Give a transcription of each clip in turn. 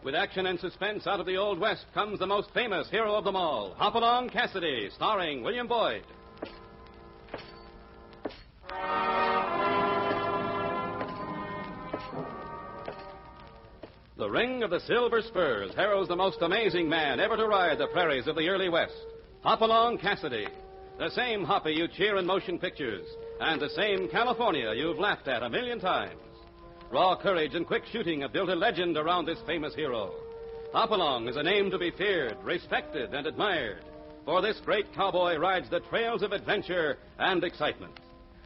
With action and suspense out of the Old West comes the most famous hero of them all, Hopalong Cassidy, starring William Boyd. The ring of the silver spurs heralds the most amazing man ever to ride the prairies of the early West, Hopalong Cassidy. The same Hoppy you cheer in motion pictures, and the same California you've laughed at a million times. Raw courage and quick shooting have built a legend around this famous hero. Hopalong is a name to be feared, respected, and admired, for this great cowboy rides the trails of adventure and excitement.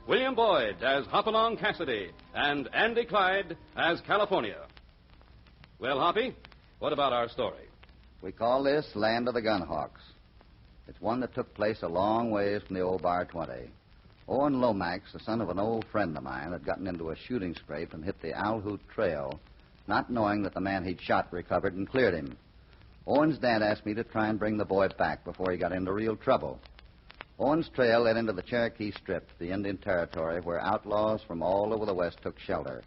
William Boyd as Hopalong Cassidy, and Andy Clyde as California. Well, Hoppy, what about our story? We call this Land of the Gunhawks. It's one that took place a long ways from the old Bar 20. Owen Lomax, the son of an old friend of mine, had gotten into a shooting scrape and hit the Owl Hoot Trail, not knowing that the man he'd shot recovered and cleared him. Owen's dad asked me to try and bring the boy back before he got into real trouble. Owen's trail led into the Cherokee Strip, the Indian Territory, where outlaws from all over the West took shelter.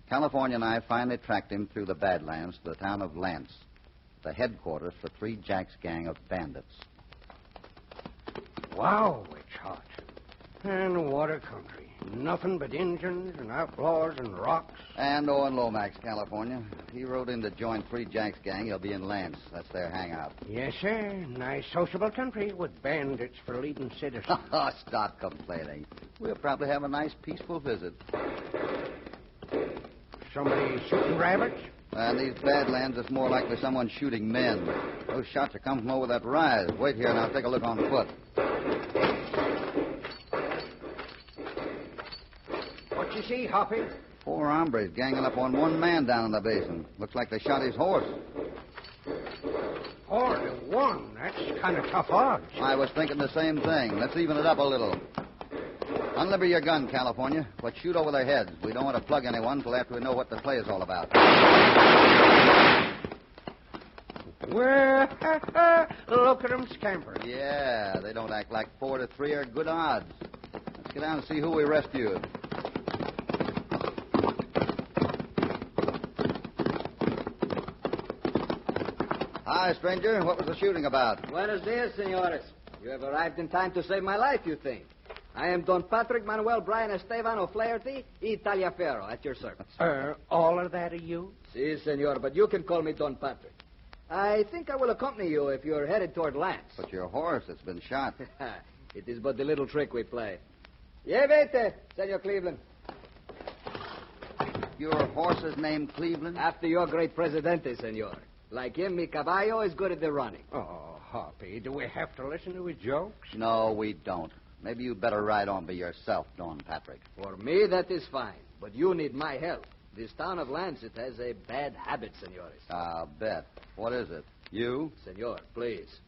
California and I finally tracked him through the Badlands to the town of Lance, the headquarters for Three Jack's gang of bandits. Wow, it's hot. And what a country. Nothing but Indians and outlaws and rocks. And Owen Lomax, California. He rode in to join Three Jack's gang. He'll be in Lance. That's their hangout. Yes, sir. Nice sociable country with bandits for leading citizens. Oh, stop complaining. We'll probably have a nice, peaceful visit. Somebody shooting rabbits? And these Badlands, it's more likely someone shooting men. Those shots are coming from over that rise. Wait here and I'll take a look on foot. What you see, Hoppy? 4 hombres ganging up on one man down in the basin. Looks like they shot his horse. 4-1. That's kind of tough odds. I was thinking the same thing. Let's even it up a little. Unliber your gun, California, but shoot over their heads. We don't want to plug anyone until after we know what the play is all about. Well, look at them scamper. Yeah, they don't act like 4-3 are good odds. Let's get down and see who we rescued. Hi, stranger. What was the shooting about? Buenos dias, senores. You have arrived in time to save my life, you think. I am Don Patrick Manuel Brian Esteban O'Flaherty y Taliaferro, at your service. All of that are you? Si, senor, but you can call me Don Patrick. I think I will accompany you if you're headed toward Lance. But your horse has been shot. It is but the little trick we play. Llevete, senor Cleveland. Your horse is named Cleveland? After your great presidente, senor. Like him, mi caballo is good at the running. Oh, Hoppy, do we have to listen to his jokes? No, we don't. Maybe you'd better ride on by yourself, Don Patrick. For me, that is fine. But you need my help. This town of Lance, it has a bad habit, senores. I'll bet. What is it? You? Senor, please.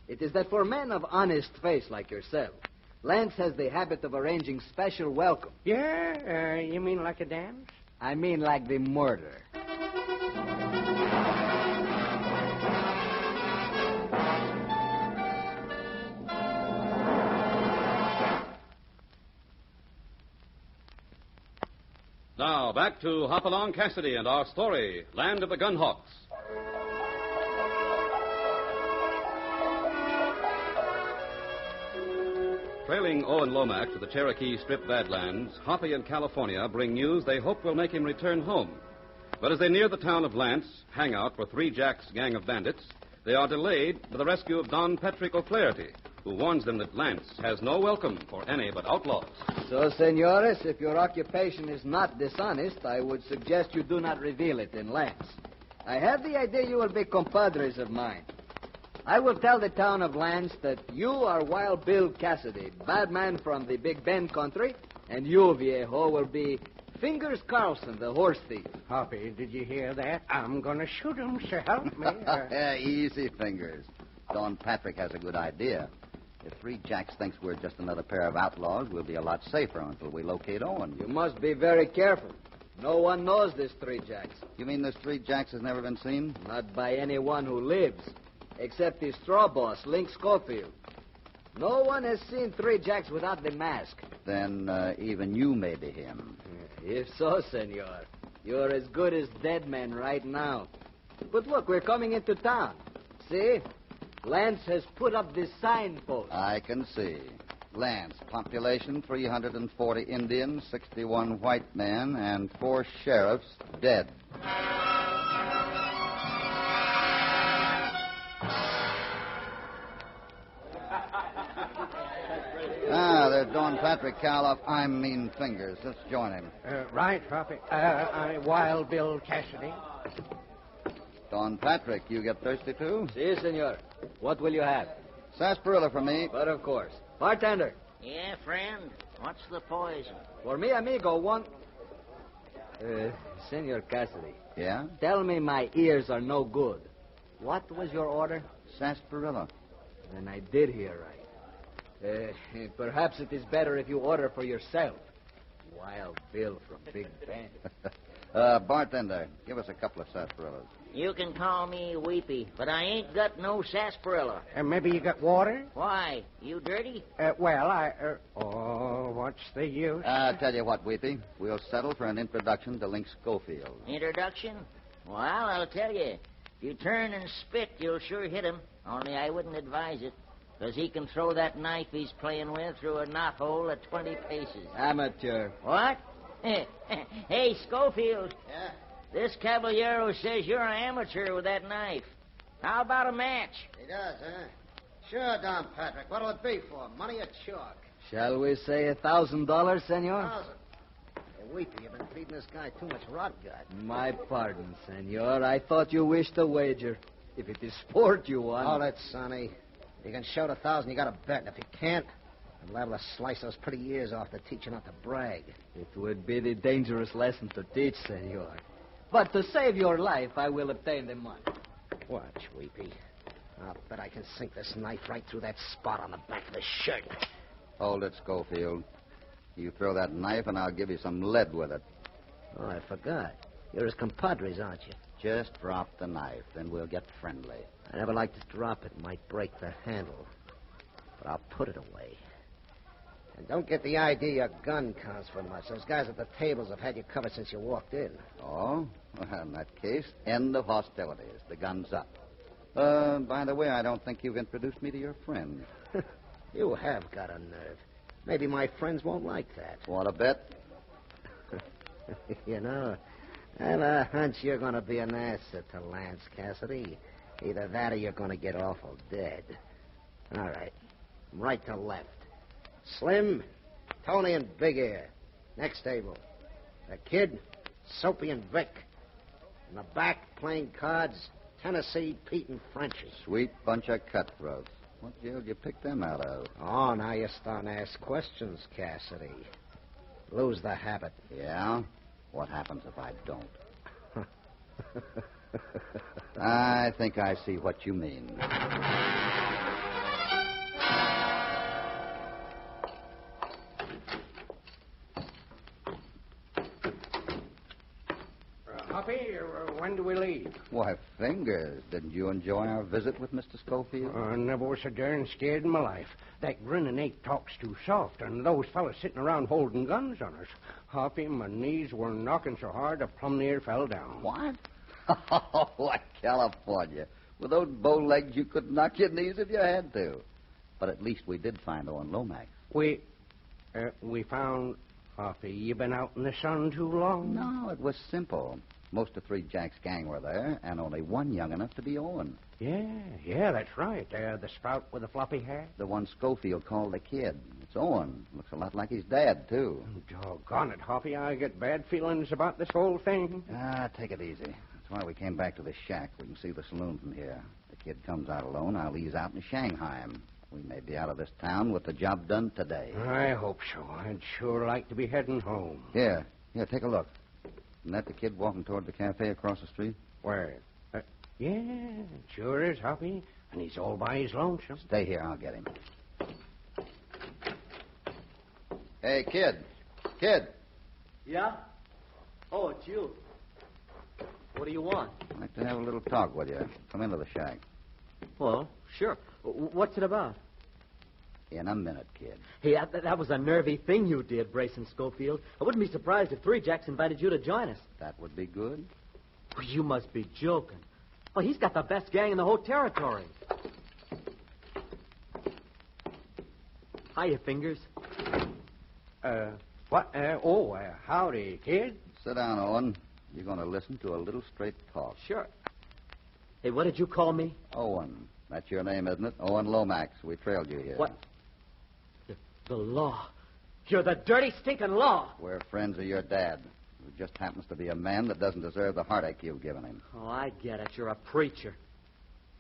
It is that for men of honest face like yourself, Lance has the habit of arranging special welcome. Yeah? You mean like a dance? I mean like the murder. Now, back to Hopalong Cassidy and our story, Land of the Gunhawks. Trailing Owen Lomax to the Cherokee Strip Badlands, Hoppy and California bring news they hope will make him return home. But as they near the town of Lance, hangout for Three Jack's gang of bandits, they are delayed by the rescue of Don Patrick O'Flaherty, who warns them that Lance has no welcome for any but outlaws. So, senores, if your occupation is not dishonest, I would suggest you do not reveal it in Lance. I have the idea you will be compadres of mine. I will tell the town of Lance that you are Wild Bill Cassidy, bad man from the Big Bend country, and you, viejo, will be Fingers Carlson, the horse thief. Hoppy, did you hear that? I'm going to shoot him, so help me. Yeah, easy, Fingers. Don Patrick has a good idea. If Three Jacks thinks we're just another pair of outlaws, we'll be a lot safer until we locate Owen. You must be very careful. No one knows this Three Jacks. You mean this Three Jacks has never been seen? Not by anyone who lives, except his straw boss, Link Schofield. No one has seen Three Jacks without the mask. Then even you may be him. If so, senor, you're as good as dead men right now. But look, we're coming into town. See? Lance has put up this signpost. I can see. Lance, population 340 Indians, 61 white men, and 4 sheriffs dead. There's Don Patrick Caloff. I'm Mean Fingers. Let's join him. Right, Hoppy. Wild Bill Cassidy. Don Patrick, you get thirsty too? Si, senor. What will you have? Sarsaparilla for me. But of course. Bartender. Yeah, friend. What's the poison? For me, amigo, one... Senor Cassidy. Yeah? Tell me my ears are no good. What was your order? Sarsaparilla. Then I did hear right. Perhaps it is better if you order for yourself. Wild Bill from Big Bend. Bartender, give us a couple of sarsaparillas. You can call me Weepy, but I ain't got no sarsaparilla. Maybe you got water? Why? You dirty? What's the use? I'll tell you what, Weepy. We'll settle for an introduction to Link Schofield. Introduction? Well, I'll tell you. If you turn and spit, you'll sure hit him. Only I wouldn't advise it. Because he can throw that knife he's playing with through a knothole at 20 paces. Amateur. What? Hey, Schofield. Yeah? This caballero says you're an amateur with that knife. How about a match? He does, huh? Sure, Don Patrick. What'll it be for? Money or chalk? Shall we say $1,000, senor? 1,000. Hey, Weepy, you've been feeding this guy too much rot gut. My pardon, senor. I thought you wished to wager. If it is sport you want. Hold it, Sonny. If you can show the 1,000, you got to bet. And if you can't, I'm liable to slice those pretty ears off to teach you not to brag. It would be the dangerous lesson to teach, senor. But to save your life, I will obtain the money. Watch, Weepy. I'll bet I can sink this knife right through that spot on the back of his shirt. Hold it, Schofield. You throw that knife, and I'll give you some lead with it. Oh, I forgot. You're his compadres, aren't you? Just drop the knife, then we'll get friendly. I never like to drop it. Might break the handle. But I'll put it away. And don't get the idea your gun counts for much. Those guys at the tables have had you covered since you walked in. Oh? Well, in that case, end of hostilities. The gun's up. By the way, I don't think you've introduced me to your friend. You have got a nerve. Maybe my friends won't like that. Want to bet? You know, I have a hunch you're going to be an asset to Lance Cassidy. Either that or you're going to get awful dead. All right. From right to left. Slim, Tony, and Big Ear. Next table. The Kid, Soapy, and Vic. In the back, playing cards, Tennessee, Pete, and Frenchie. Sweet bunch of cutthroats. What jail did you pick them out of? Oh, now you're starting to ask questions, Cassidy. Lose the habit. Yeah? What happens if I don't? I think I see what you mean. Hoppy, when do we leave? Why, Fingers, didn't you enjoy our visit with Mr. Schofield? I never was so darn scared in my life. That grinning ape talks too soft, and those fellas sitting around holding guns on us. Hoppy, my knees were knocking so hard I plumb near fell down. What? Oh, what California. With those bow legs, you could knock your knees if you had to. But at least we did find Owen Lomax. We found... Hoppy, you been out in the sun too long? No, it was simple. Most of Three Jack's gang were there, and only one young enough to be Owen. Yeah, that's right. The sprout with the floppy hair. The one Schofield called the Kid. It's Owen. Looks a lot like his dad, too. Doggone it, Hoppy. I get bad feelings about this whole thing. Take it easy. That's why we came back to the shack. We can see the saloon from here. The Kid comes out alone. I'll ease out in Shanghai him. We may be out of this town with the job done today. I hope so. I'd sure like to be heading home. Here, take a look. Isn't that the Kid walking toward the cafe across the street? Where? Yeah, it sure is, Hoppy. And he's all by his lonesome. Stay here. I'll get him. Hey, Kid. Kid. Yeah? Oh, it's you. What do you want? I'd like to have a little talk with you. Come into the shack. Well, sure. What's it about? In a minute, Kid. Hey, that was a nervy thing you did, Brayson Schofield. I wouldn't be surprised if Three Jacks invited you to join us. That would be good. Well, you must be joking. Oh, he's got the best gang in the whole territory. Hiya, Fingers. What? Howdy, kid. Sit down, Owen. You're going to listen to a little straight talk. Sure. Hey, what did you call me? Owen. That's your name, isn't it? Owen Lomax. We trailed you here. What? The law. You're the dirty, stinking law. We're friends of your dad, who just happens to be a man that doesn't deserve the heartache you've given him. Oh, I get it. You're a preacher.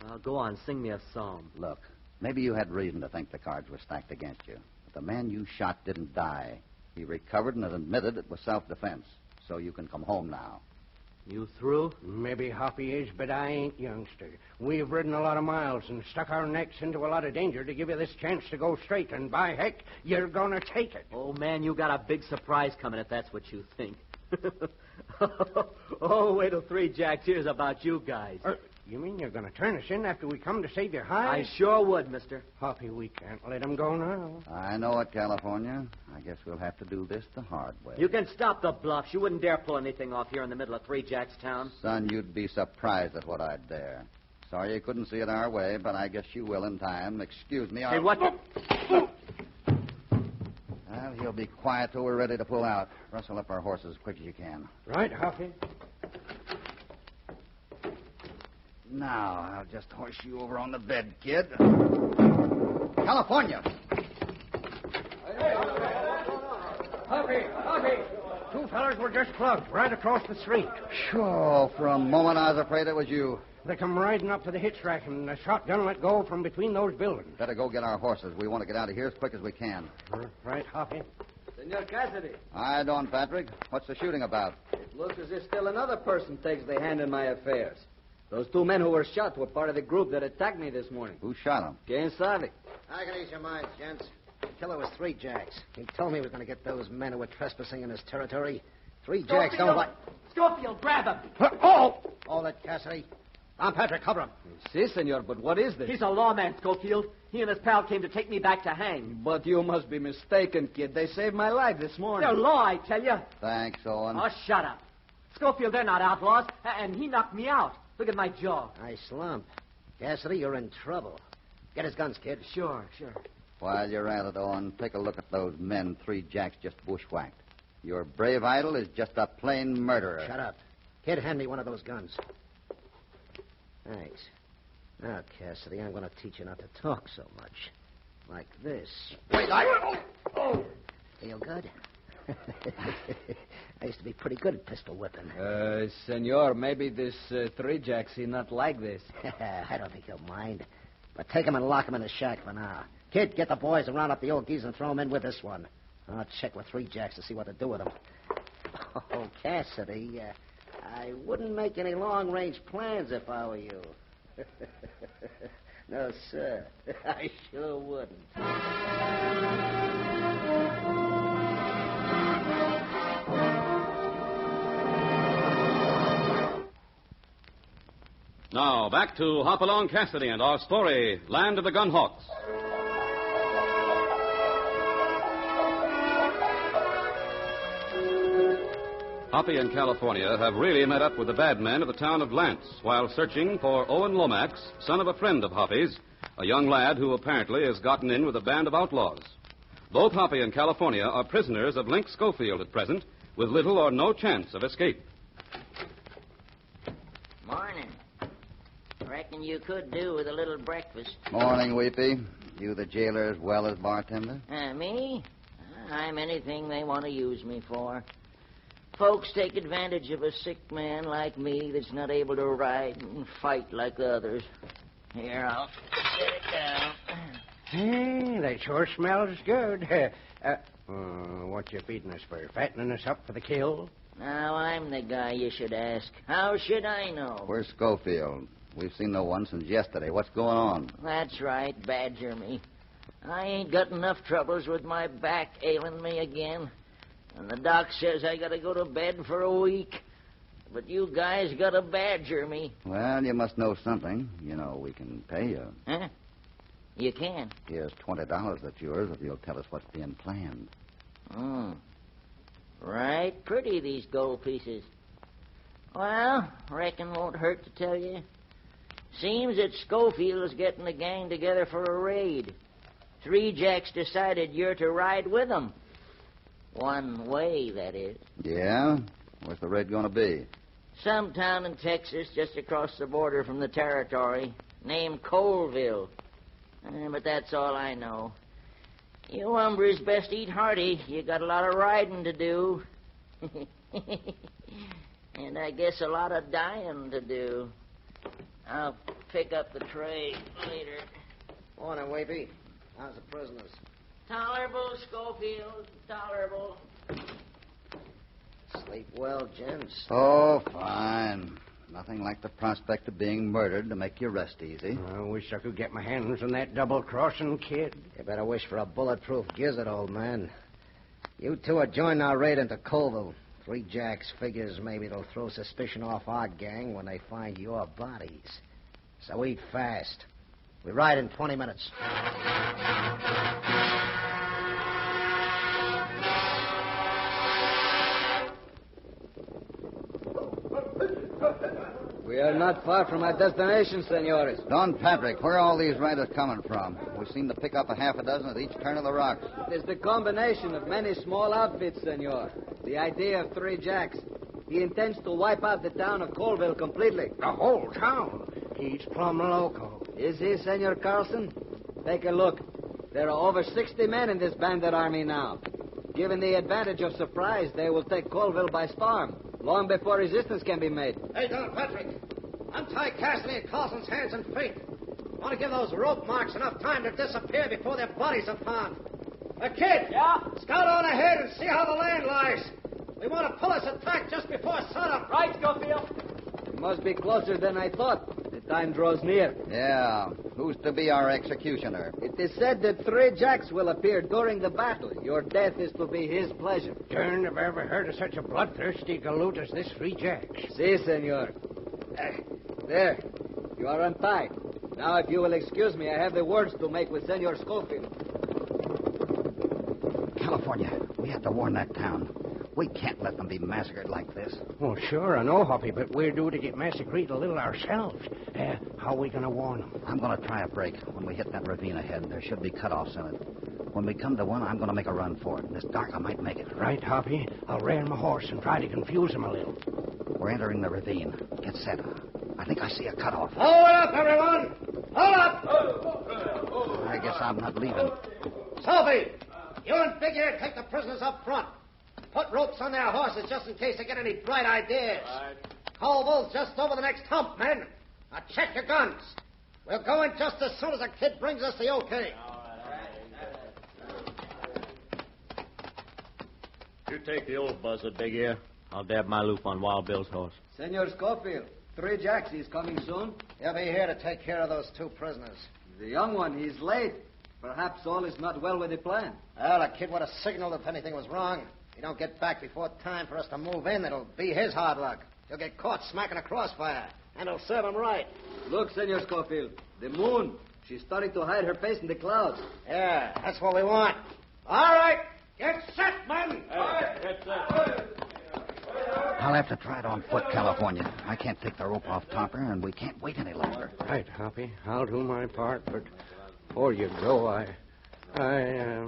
Well, go on, sing me a psalm. Look, maybe you had reason to think the cards were stacked against you. But the man you shot didn't die. He recovered and has admitted it was self-defense. So you can come home now. You through? Maybe Hoppy is, but I ain't, youngster. We've ridden a lot of miles and stuck our necks into a lot of danger to give you this chance to go straight, and by heck, you're going to take it. Oh, man, you got a big surprise coming if that's what you think. Oh, wait till Three Jacks hears about you guys. You mean you're going to turn us in after we come to save your hide? I sure would, mister. Hoppy, we can't let him go now. I know it, California. I guess we'll have to do this the hard way. You can stop the bluffs. You wouldn't dare pull anything off here in the middle of Three Jacks town. Son, you'd be surprised at what I'd dare. Sorry you couldn't see it our way, but I guess you will in time. Excuse me. Hey, what? Well, he'll be quiet till we're ready to pull out. Rustle up our horses as quick as you can. Right, Hoppy. Now, I'll just horse you over on the bed, kid. California! Hoppy! Two fellers were just plugged right across the street. Sure, for a moment I was afraid it was you. They come riding up to the hitch rack, and the shotgun let go from between those buildings. Better go get our horses. We want to get out of here as quick as we can. Right, Hoppy. Senor Cassidy, Hi, Don Patrick. What's the shooting about? it looks as if still another person takes the hand in my affairs. Those two men who were shot were part of the group that attacked me this morning. Who shot him? Quien sabe? I can ease your minds, gents. The killer was Three Jacks. He told me he was going to get those men who were trespassing in his territory. Three Jacks don't like... Schofield, grab him. All that, Cassidy. Don Patrick, cover him. Si, senor, but what is this? He's a lawman, Schofield. He and his pal came to take me back to hang. But you must be mistaken, kid. They saved my life this morning. They're law, I tell you. Thanks, Owen. Oh, shut up. Schofield, they're not outlaws, and he knocked me out. Look at my jaw. I slump. Cassidy, you're in trouble. Get his guns, kid. Sure. While you're at it, Owen, take a look at those men Three Jacks just bushwhacked. Your brave idol is just a plain murderer. Shut up. Kid, hand me one of those guns. Thanks. Now, Cassidy, I'm going to teach you not to talk so much. Like this. Wait, Feel good? I used to be pretty good at pistol whipping. Senor, maybe this Three Jacks, he not like this. I don't think he'll mind. But take him and lock him in the shack for now. Kid, get the boys and round up the old geese and throw them in with this one. I'll check with Three Jacks to see what to do with them. Oh, Cassidy, I wouldn't make any long-range plans if I were you. No, sir. I sure wouldn't. Now, back to Hopalong Cassidy and our story, Land of the Gunhawks. Hoppy and California have really met up with the bad men of the town of Lance while searching for Owen Lomax, son of a friend of Hoppy's, a young lad who apparently has gotten in with a band of outlaws. Both Hoppy and California are prisoners of Link Schofield at present, with little or no chance of escape. Morning. Reckon you could do with a little breakfast. Morning, Weepy. You the jailer as well as bartender? Me? I'm anything they want to use me for. Folks take advantage of a sick man like me that's not able to ride and fight like the others. Here, I'll set it down. Hey, that sure smells good. What you feeding us for? Fattening us up for the kill? Now, I'm the guy you should ask. How should I know? Where's Schofield? We've seen no one since yesterday. What's going on? That's right, badger me. I ain't got enough troubles with my back ailing me again. And the doc says I gotta go to bed for a week. But you guys gotta badger me. Well, you must know something. You know, we can pay you. Huh? You can? Here's $20 that's yours if you'll tell us what's being planned. Right pretty, these gold pieces. Well, reckon won't hurt to tell you. Seems that Schofield's getting the gang together for a raid. 3 Jacks decided you're to ride with them. One way, that is. Yeah? Where's the raid going to be? Some town in Texas just across the border from the territory named Colville. But that's all I know. You hombres best eat hearty. You got a lot of riding to do. And I guess a lot of dying to do. I'll pick up the tray later. Morning, Wavy. How's the prisoners? Tolerable, Schofield. Tolerable. Sleep well, gents? Oh, fine. Nothing like the prospect of being murdered to make you rest easy. I wish I could get my hands on that double-crossing kid. You better wish for a bulletproof gizzard, old man. You two are joining our raid into Colville. 3 Jacks figures maybe it'll throw suspicion off our gang when they find your bodies. So eat fast. We ride in 20 minutes. We are not far from our destination, senores. Don Patrick, where are all these riders coming from? We seem to pick up a half a dozen at each turn of the rocks. It is the combination of many small outfits, senor. The idea of 3 Jacks. He intends to wipe out the town of Colville completely. The whole town. He's plumb loco. Is he, Senor Carlson? Take a look. There are over 60 men in this bandit army now. Given the advantage of surprise, they will take Colville by storm, long before resistance can be made. Hey, Don Patrick. Untie Cassidy and Carlson's hands and feet. Want to give those rope marks enough time to disappear before their bodies are found. Kid! Yeah? Scout on ahead and see how the land lies. We want to pull this attack just before sunup. Right, Schofield. It must be closer than I thought. The time draws near. Yeah. Who's to be our executioner? It is said that 3 Jacks will appear during the battle. Your death is to be his pleasure. Darned if I ever heard of such a bloodthirsty galoot as this 3 Jacks. Si, senor. There. You are untied. Now, if you will excuse me, I have the words to make with Senor Schofield. California, we have to warn that town. We can't let them be massacred like this. Oh, sure, I know, Hoppy, but we're due to get massacred a little ourselves. How are we going to warn them? I'm going to try a break. When we hit that ravine ahead, there should be cutoffs in it. When we come to one, I'm going to make a run for it. In this dark, I might make it. Right, Hoppy. I'll rein my horse and try to confuse them a little. We're entering the ravine. Get set. I think I see a cutoff. Hold up, everyone! Hold up! I guess I'm not leaving. Sophie, you and Big Ear take the prisoners up front. Put ropes on their horses just in case they get any bright ideas. Right. Colville's just over the next hump, men. Now check your guns. We'll go in just as soon as the kid brings us the okay. You take the old buzzard, Big Ear. I'll dab my loop on Wild Bill's horse. Senor Schofield, 3 Jacks, he's coming soon. He'll be here to take care of those 2 prisoners. The young one, he's late. Perhaps all is not well with the plan. Well, the kid would have signaled if anything was wrong. If he don't get back before time for us to move in, it'll be his hard luck. He'll get caught smacking a crossfire, and it'll serve him right. Look, Senor Schofield, the moon. She's starting to hide her face in the clouds. Yeah, that's what we want. All right, get set, men. I'll have to try it on foot, California. I can't take the rope off Topper, and we can't wait any longer. Right, Hoppy. I'll do my part, but before you go,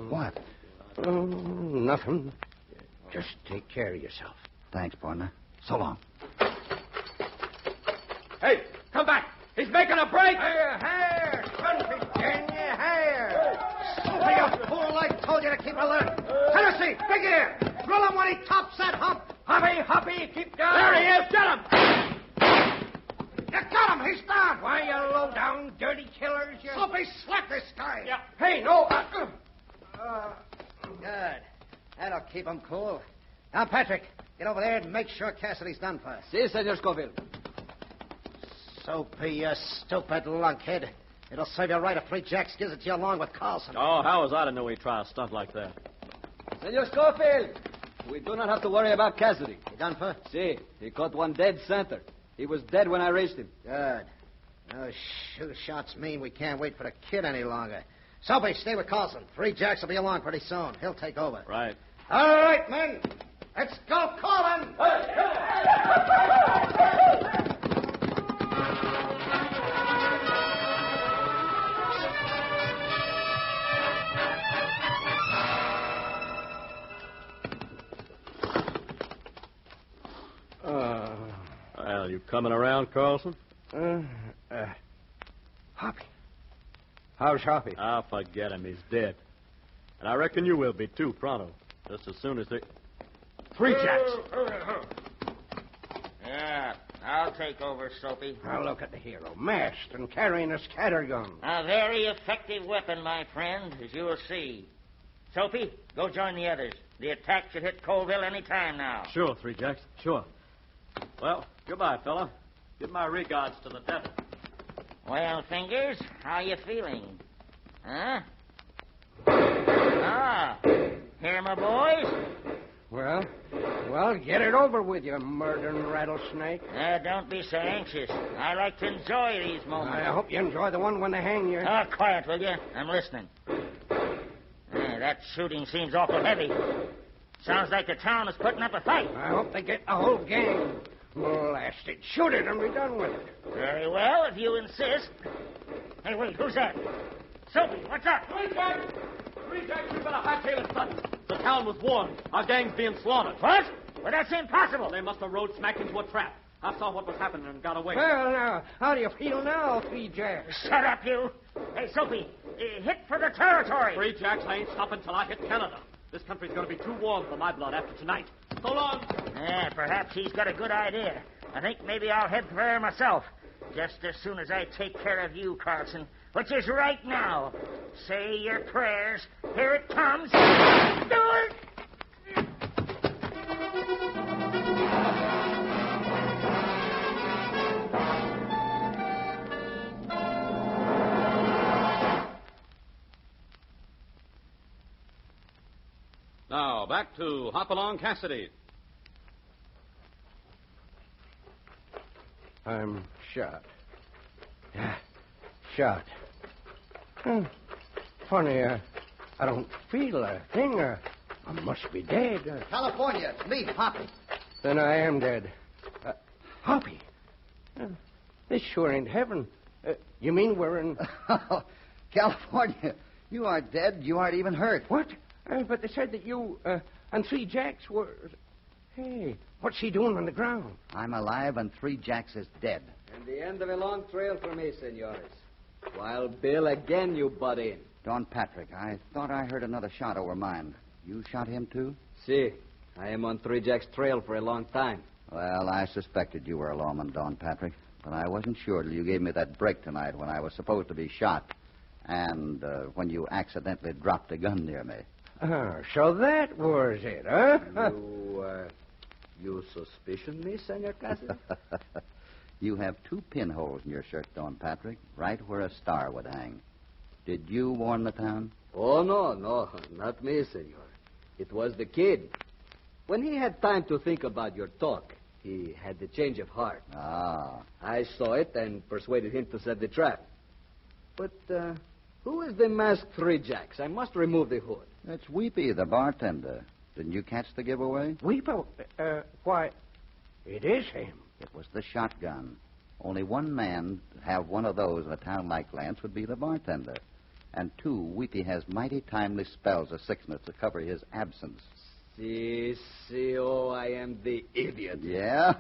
What? Oh, nothing. Just take care of yourself. Thanks, partner. So long. Hey, come back. He's making a break. Here, country, Virginia, here. Sophie, you fool, I told you to keep alert. Tennessee, Big Ear, drill him when he tops that hump. Hoppy, keep going. There he is, get him. You got him, he's down. Why, you low-down, dirty killers, you... Sophie, slap this guy. Yeah. Hey, no. Good. That'll keep him cool. Now, Patrick, get over there and make sure Cassidy's done for. Si, Senor Schofield. Soapy, you stupid lunkhead. It'll serve you right if 3 Jacks gives it to you along with Carlson. Oh, how was I to know he'd try a stunt like that? Senor Schofield, we do not have to worry about Cassidy. You done for? Si, he caught one dead center. He was dead when I reached him. Good. Those shoe shots mean we can't wait for the kid any longer. Soapy, stay with Carlson. 3 Jacks will be along pretty soon. He'll take over. Right. All right, men. Let's go, Colin. Well, you coming around, Carlson? Hoppy. How's Hoppy? Ah, forget him. He's dead. And I reckon you will be, too, pronto. Just as soon as they... 3 Jacks! Yeah, I'll take over, Soapy. Now look at the hero, masked and carrying a scattergun. A very effective weapon, my friend, as you will see. Soapy, go join the others. The attack should hit Colville any time now. Sure, 3 Jacks, sure. Well, goodbye, fella. Give my regards to the devil. Well, Fingers, how you feeling? Huh? Ah, hear my boys? Well, get it over with, you murdering rattlesnake. Don't be so anxious. I like to enjoy these moments. I hope you enjoy the one when they hang you. Oh, quiet, will you? I'm listening. That shooting seems awful heavy. Sounds like the town is putting up a fight. I hope they get the whole gang. Blast it. Shoot it and be done with it. Very well, if you insist. Hey, wait, who's that? Soapy, what's up? 3 Jacks! 3 Jacks, we better hightail it sudden. The town was warned. Our gang's being slaughtered. What? Well, that's impossible. They must have rode smack into a trap. I saw what was happening and got away. Well, now, how do you feel now, 3 Jacks? Shut up, you. Hey, Soapy, hit for the territory. 3 Jacks, I ain't stopping till I hit Canada. This country's going to be too warm for my blood after tonight. So long. Yeah, perhaps he's got a good idea. I think maybe I'll head for there myself. Just as soon as I take care of you, Carlson, which is right now. Say your prayers. Here it comes. Do it! Now, back to Hopalong Cassidy. I'm shot. Yeah, shot. Funny, I don't feel a thing. I must be dead. California, it's me, Hoppy. Then I am dead. Hoppy. This sure ain't heaven. You mean we're in... California, you aren't dead. You aren't even hurt. What? But they said that you and 3 Jacks were... Hey, what's he doing on the ground? I'm alive and 3 Jacks is dead. And the end of a long trail for me, senores. Wild Bill, again you butt in. Don Patrick, I thought I heard another shot over mine. You shot him, too? Si. I am on 3 Jacks' trail for a long time. Well, I suspected you were a lawman, Don Patrick. But I wasn't sure till you gave me that break tonight when I was supposed to be shot. And when you accidentally dropped a gun near me. So that was it, huh? You suspicion me, Senor Cassidy? You have 2 pinholes in your shirt, Don Patrick, right where a star would hang. Did you warn the town? Oh, no, not me, senor. It was the kid. When he had time to think about your talk, he had the change of heart. Ah. I saw it and persuaded him to set the trap. But who is the masked 3 Jacks? I must remove the hood. It's Weepy, the bartender. Didn't you catch the giveaway? Weepo? Why, it is him. It was the shotgun. Only one man to have one of those in a town like Lance would be the bartender. And 2, Weepy has mighty timely spells of sickness to cover his absence. Oh, I am the idiot. Yeah?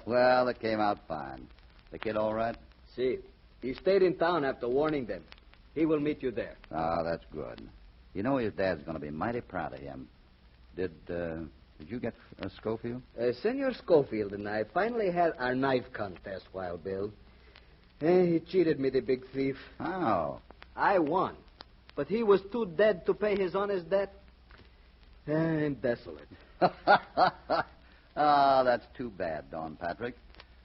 Well, it came out fine. The kid all right? Si. He stayed in town after warning them. He will meet you there. Oh, that's good. You know his dad's going to be mighty proud of him. Did you get Schofield? Senor Schofield and I finally had our knife contest, Wild Bill. He cheated me, the big thief. How? I won. But he was too dead to pay his honest debt. I'm desolate. That's too bad, Don Patrick.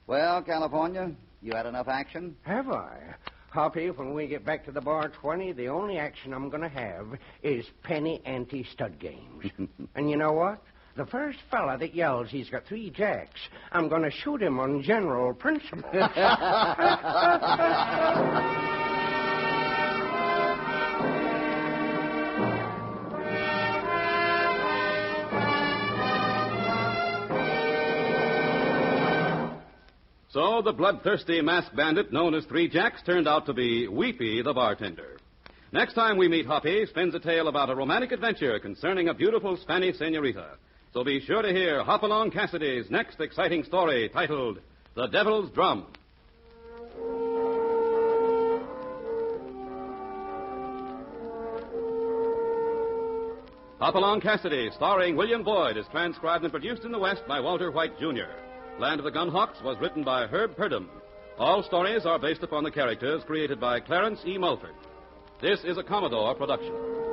Well, California, you had enough action? Have I? Hoppy, when we get back to the bar 20, the only action I'm going to have is penny ante stud games. And you know what? The first fella that yells he's got 3 Jacks, I'm going to shoot him on general principle. So the bloodthirsty masked bandit known as 3 Jacks turned out to be Weepy the bartender. Next time we meet Hoppy spins a tale about a romantic adventure concerning a beautiful Spanish senorita. So be sure to hear Hopalong Cassidy's next exciting story titled The Devil's Drum. Hopalong Cassidy, starring William Boyd, is transcribed and produced in the West by Walter White, Jr. Land of the Gunhawks was written by Herb Purdom. All stories are based upon the characters created by Clarence E. Mulford. This is a Commodore production.